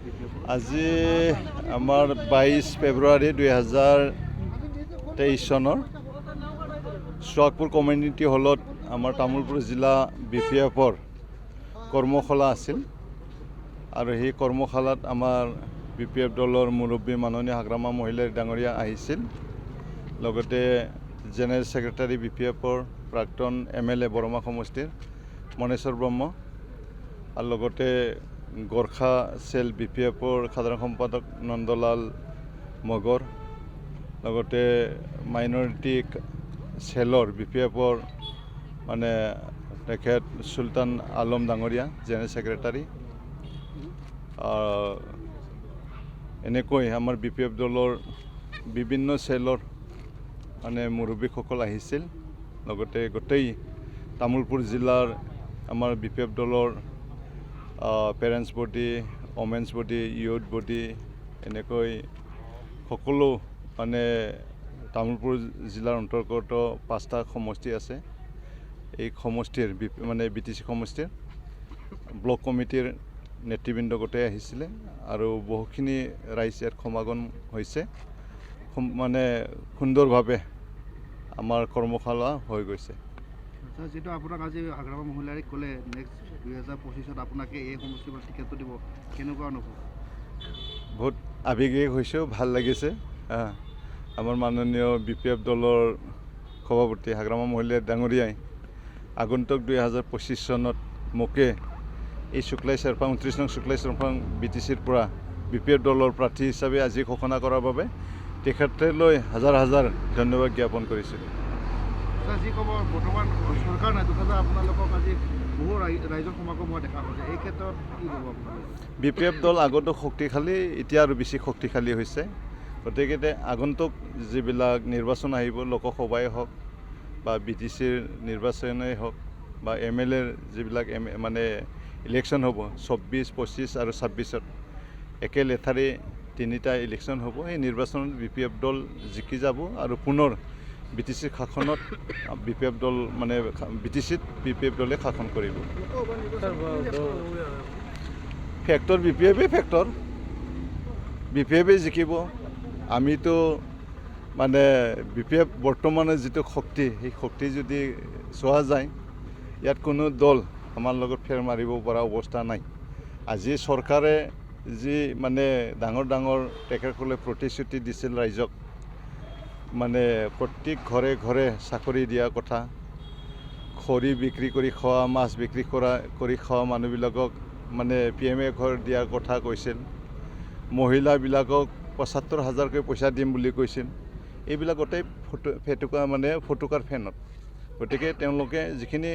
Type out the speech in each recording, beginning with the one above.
আজি আমাৰ 22 ফেব্ৰুৱাৰী 2023 চনৰ সোৱাগপুৰ কমিউনিটি হলত আমাৰ তামোলপুৰ জিলা BPFৰ কৰ্মশালা আছিল আৰু সেই কৰ্মশালাত আমাৰ BPF দলৰ মুৰব্বী মাননীয় হাগ্ৰামা মহিলাৰ ডাঙৰীয়া আহিছিল লগতে জেনেৰেল সেক্ৰেটাৰী BPFৰ প্ৰাক্তন MLA বৰমা সমষ্টিৰ মনেশ্বৰ ব্ৰহ্ম আৰু লগতে গোৰ্খা সেল BPFৰ সাধাৰণ সম্পাদক নন্দলাল মগৰ লগতে মাইনৰিটি সেলৰ BPFৰ মানে তেখেত সুলতান আলম ডাঙৰীয়া জেনেৰেল সেক্ৰেটাৰী এনেকৈ আমাৰ BPF দলৰ বিভিন্ন সেলৰ মানে মুৰব্বীসকল আহিছিল লগতে গোটেই তামোলপুৰ জিলাৰ আমাৰ BPF দলৰ parents body women's body youth body এনেকৈ সকলো মানে তামোলপুৰ জিলাৰ অন্তৰ্গত 5টা সমষ্টি আছে এই সমষ্টিৰ মানে BTC সমষ্টিৰ ব্লক কমিটিৰ নেতৃবৃন্দ গোটেই আহিছিলে আৰু বহুখিনি ৰাইজ ইয়াত সমাগম হৈছে মানে সুন্দৰভাৱে আমাৰ কৰ্মশালা হৈ গৈছে যেটো আপোনাক আজি হাগ্ৰামা মহিলাই ক'লে নেক্সট 2025ত আপোনাকে এই সমষ্টিৰ টিকেটটো দিব কেনেকুৱা অনুভৱ বহুত আৱেগিক হৈছেও ভাল লাগিছে আমাৰ মাননীয় BPF দলৰ সভাপতি হাগ্ৰামা মহিলাৰ ডাঙৰীয়াই আগন্তুক 2025 চনত মোকে এই শুক্লাই চেৰপাং 29 নং শুক্লাই চেৰপাং BTCৰ পৰা BPF দলৰ প্ৰাৰ্থী হিচাপে আজি ঘোষণা কৰাৰ বাবে তেখেতলৈ হাজাৰ হাজাৰ ধন্যবাদ জ্ঞাপন কৰিছোঁ যি ক'ব বৰ্তমান চৰকাৰ নাই তথাপি আপোনালোকক আজি বহু ৰাইজৰ সমাগম হোৱা দেখা গৈছে এই ক্ষেত্ৰত কি ক'ব আপোনালোকে BPF দল আগতো শক্তিশালী এতিয়া আৰু বেছি শক্তিশালী হৈছে গতিকে আগন্তুক যিবিলাক নিৰ্বাচন আহিব লোকসভাই হওক বা BTCৰ নিৰ্বাচনেই হওক বা MLAৰ যিবিলাক মানে ইলেকশ্যন হ'ব 24, 25 আৰু 26ত একে লেঠাৰে 3টা ইলেকশ্যন হ'ব এই নিৰ্বাচনত BPF দল জিকি যাব আৰু পুনৰ BTC শাসনত BPF দল মানে BTCত BPF দলে শাসন কৰিব ফেক্টৰ BPFে জিকিব আমিতো মানে BPF বৰ্তমানৰ যিটো শক্তি সেই শক্তি যদি চোৱা যায় ইয়াত কোনো দল আমাৰ লগত ফেৰ মাৰিব পৰা অৱস্থা নাই আজি চৰকাৰে যি মানে ডাঙৰ ডাঙৰ তেখেতসকলে প্ৰতিশ্ৰুতি দিছিল ৰাইজক মানে প্ৰত্যেক ঘৰে ঘৰে চাকৰি দিয়া কথা খৰি বিক্ৰী কৰি খোৱা মাছ বিক্ৰী কৰি খোৱা মানুহবিলাকক মানে PMA ঘৰ দিয়াৰ কথা কৈছিল মহিলাবিলাকক 75,000কৈ পইচা দিম বুলি কৈছিল এইবিলাক গোটেই ফটুকাৰ ফেনত গতিকে তেওঁলোকে যিখিনি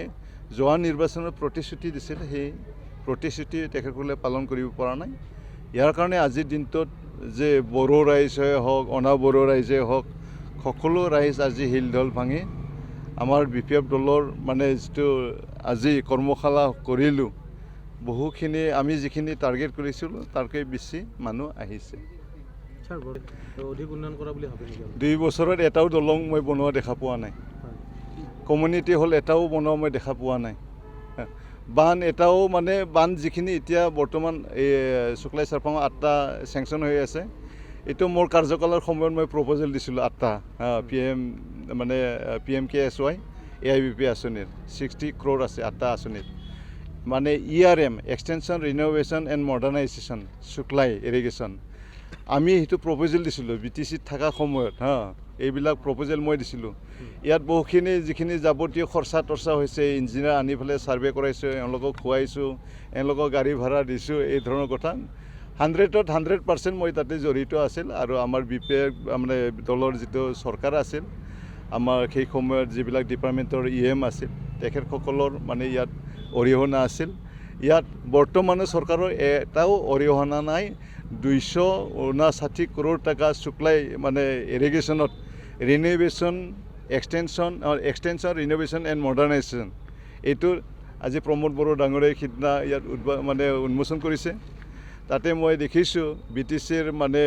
যোৱা নিৰ্বাচনত প্ৰতিশ্ৰুতি দিছিল সেই প্ৰতিশ্ৰুতি তেখেতসকলে পালন কৰিব পৰা নাই ইয়াৰ কাৰণে আজিৰ দিনটোত যে বড়ো ৰাইজে হওক অনা বড়ো ৰাইজে হওক সকলো ৰাইজ আজি হিলঢল ভাঙি আমাৰ BPF দলৰ মানে যিটো আজি কৰ্মশালা কৰিলোঁ বহুখিনি আমি যিখিনি টাৰ্গেট কৰিছিলোঁ তাতকৈ বেছি মানুহ আহিছে 2 বছৰত এটাও দলং মই বনোৱা দেখা পোৱা নাই কমিউনিটি হল এটাও বনোৱা মই দেখা পোৱা নাই বান এটাও মানে বান যিখিনি এতিয়া বৰ্তমান এই শুক্লাই চেৰপাঙত 8টা চেংচন হৈ আছে এইটো মোৰ কাৰ্যকালৰ সময়ত মই প্ৰপ'জেল দিছিলোঁ 8টা মানে PMKSY AIBP আঁচনিৰ 60 crore আছে 8টা আঁচনিত মানে ERM এক্সটেনশ্যন ৰিন'ভেশ্যন এণ্ড মডাৰ্ণাইজেশ্যন শুক্লাই ইৰিগেশ্যন আমি সেইটো প্ৰপ'জেল দিছিলোঁ BTCত থকা সময়ত এইবিলাক প্ৰপ'জেল মই দিছিলোঁ ইয়াত বহুখিনি যিখিনি যাৱতীয় খৰচা তৰ্চা হৈছে ইঞ্জিনিয়াৰ আনি পেলাই ছাৰ্ভে কৰাইছোঁ এওঁলোকক খুৱাইছোঁ এওঁলোকক গাড়ী ভাড়া দিছোঁ এই ধৰণৰ কথা 100% মই তাতে জড়িত আছিল আৰু আমাৰ BPF মানে দলৰ যিটো চৰকাৰ আছিল আমাৰ সেই সময়ত যিবিলাক ডিপাৰ্টমেণ্টৰ EM আছিল তেখেতসকলৰ মানে ইয়াত অৰিহণা আছিল ইয়াত বৰ্তমানৰ চৰকাৰৰ এটাও অৰিহণা নাই 259 crore টকা শুক্লাই মানে ইৰিগেশ্যনত ৰিন'ভেশ্যন এক্সটেনশ্যন ৰিন'ভেশ্যন এণ্ড মডাৰ্ণাইজেশ্যন এইটো আজি প্ৰমোদ বড়ো ডাঙৰীয়াই সিদিনা ইয়াত মানে উন্মোচন কৰিছে তাতে মই দেখিছোঁ BTCৰ মানে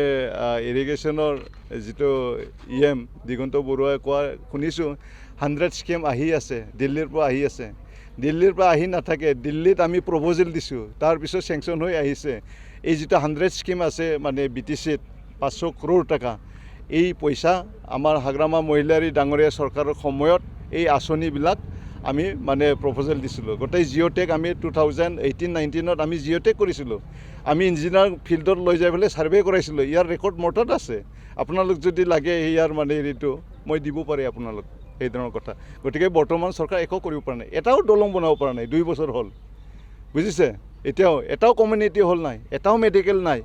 ইৰিগেশ্যনৰ যিটো EM দিগন্ত বৰুৱাই কোৱা শুনিছোঁ 100 স্কিম আহি আছে দিল্লীৰ পৰা আহি আছে দিল্লীৰ পৰা আহি নাথাকে দিল্লীত আমি প্ৰপ'জেল দিছোঁ তাৰ পিছত চেংচন হৈ আহিছে এই যিটো 100 স্কিম আছে মানে BTCত 500 crore টাকা এই পইচা আমাৰ হাগ্ৰামা মহিলাৰী ডাঙৰীয়া চৰকাৰৰ সময়ত এই আঁচনিবিলাক আমি মানে প্ৰপ'জেল দিছিলোঁ গোটেই জিঅ'টেক আমি 2018-19ত আমি জিঅ'টেক কৰিছিলোঁ আমি ইঞ্জিনিয়াৰ ফিল্ডত লৈ যাই পেলাই ছাৰ্ভে কৰাইছিলোঁ ইয়াৰ ৰেকৰ্ড মৰ্টত আছে আপোনালোক যদি লাগে ইয়াৰ মানে হেৰিটো মই দিব পাৰি আপোনালোক এই ধৰণৰ কথা গতিকে বৰ্তমান চৰকাৰ একো কৰিব পৰা নাই এটাও দলং বনাব পৰা নাই 2 বছৰ হ'ল বুজিছে এটাও কমিউনিটি হল নাই এটাও মেডিকেল নাই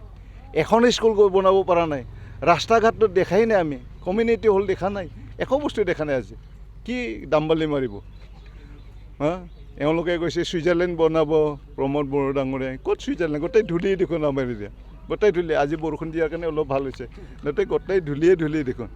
এখন স্কুল বনাব পৰা নাই ৰাস্তা ঘাটত দেখাই নাই আমি কমিউনিটি হল দেখা নাই একো বস্তু দেখা নাই আজি কি দামবালি মাৰিব হা এওঁলোকে কৈছে ছুইজাৰলেণ্ড বনাব প্ৰমোদ বড়ো ডাঙৰীয়াই ক'ত ছুইজাৰলেণ্ড গোটেই ধূলি দেখোন আমাৰ এতিয়া গোটেই ধূলি আজি বৰষুণ দিয়াৰ কাৰণে অলপ ভাল হৈছে গোটেই ধূলিয়ে দেখোন